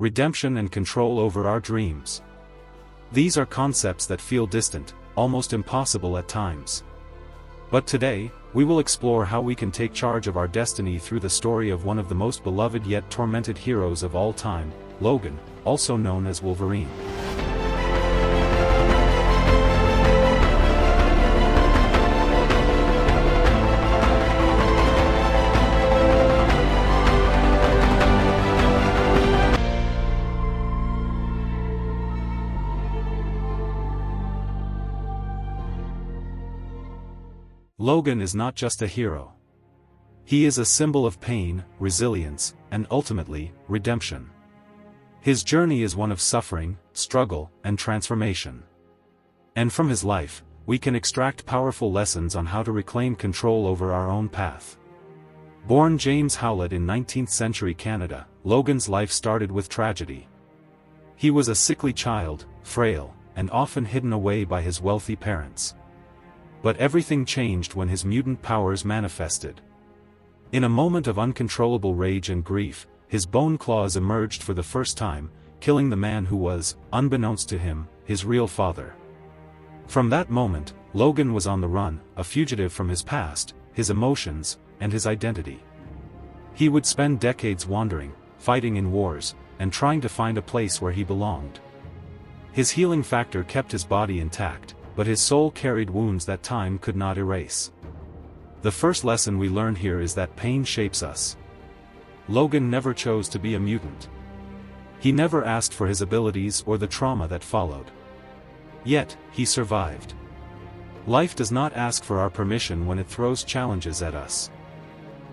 redemption and control over our dreams. These are concepts that feel distant, almost impossible at times. But today, we will explore how we can take charge of our destiny through the story of one of the most beloved yet tormented heroes of all time, Logan, also known as Wolverine. Logan is not just a hero. He is a symbol of pain, resilience, and ultimately, redemption. His journey is one of suffering, struggle, and transformation. And from his life, we can extract powerful lessons on how to reclaim control over our own path. Born James Howlett in 19th-century Canada, Logan's life started with tragedy. He was a sickly child, frail, and often hidden away by his wealthy parents. But everything changed when his mutant powers manifested. In a moment of uncontrollable rage and grief, his bone claws emerged for the first time, killing the man who was, unbeknownst to him, his real father. From that moment, Logan was on the run, a fugitive from his past, his emotions, and his identity. He would spend decades wandering, fighting in wars, and trying to find a place where he belonged. His healing factor kept his body intact, but his soul carried wounds that time could not erase. The first lesson we learn here is that pain shapes us. Logan never chose to be a mutant. He never asked for his abilities or the trauma that followed. Yet, he survived. Life does not ask for our permission when it throws challenges at us.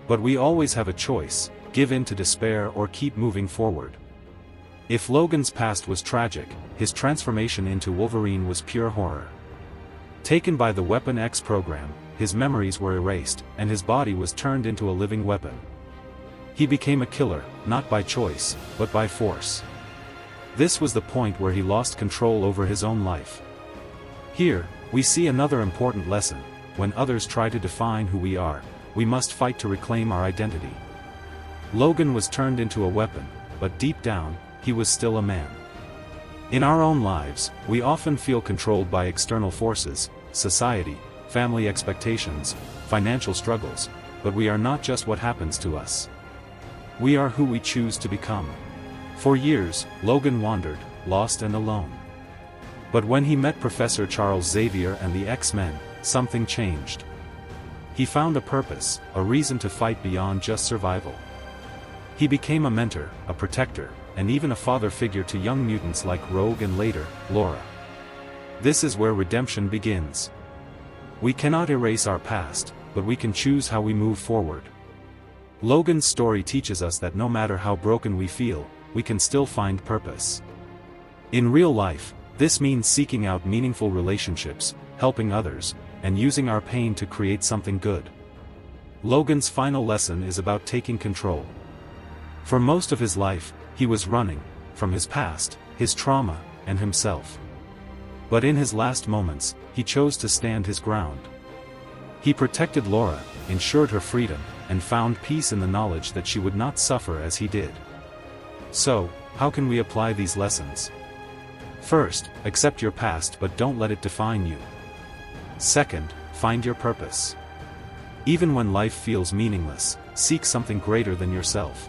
But we always have a choice: give in to despair or keep moving forward. If Logan's past was tragic, his transformation into Wolverine was pure horror. Taken by the Weapon X program, his memories were erased, and his body was turned into a living weapon. He became a killer, not by choice, but by force. This was the point where he lost control over his own life. Here, we see another important lesson: when others try to define who we are, we must fight to reclaim our identity. Logan was turned into a weapon, but deep down, he was still a man. In our own lives, we often feel controlled by external forces, society, family expectations, financial struggles, but we are not just what happens to us. We are who we choose to become. For years, Logan wandered, lost and alone. But when he met Professor Charles Xavier and the X-Men, something changed. He found a purpose, a reason to fight beyond just survival. He became a mentor, a protector, and even a father figure to young mutants like Rogue and later, Laura. This is where redemption begins. We cannot erase our past, but we can choose how we move forward. Logan's story teaches us that no matter how broken we feel, we can still find purpose. In real life, this means seeking out meaningful relationships, helping others, and using our pain to create something good. Logan's final lesson is about taking control. For most of his life, he was running from his past, his trauma, and himself. But in his last moments, he chose to stand his ground. He protected Laura, ensured her freedom, and found peace in the knowledge that she would not suffer as he did. So, how can we apply these lessons? First, accept your past but don't let it define you. Second, find your purpose. Even when life feels meaningless, seek something greater than yourself.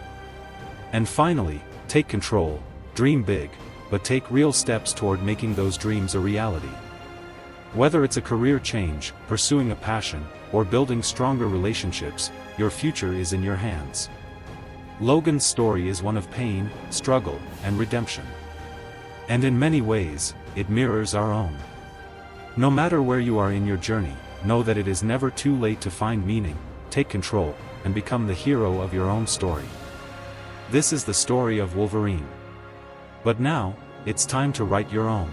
And finally, take control, dream big, but take real steps toward making those dreams a reality. Whether it's a career change, pursuing a passion, or building stronger relationships, your future is in your hands. Logan's story is one of pain, struggle, and redemption. And in many ways, it mirrors our own. No matter where you are in your journey, know that it is never too late to find meaning, take control, and become the hero of your own story. This is the story of Wolverine. But now, it's time to write your own.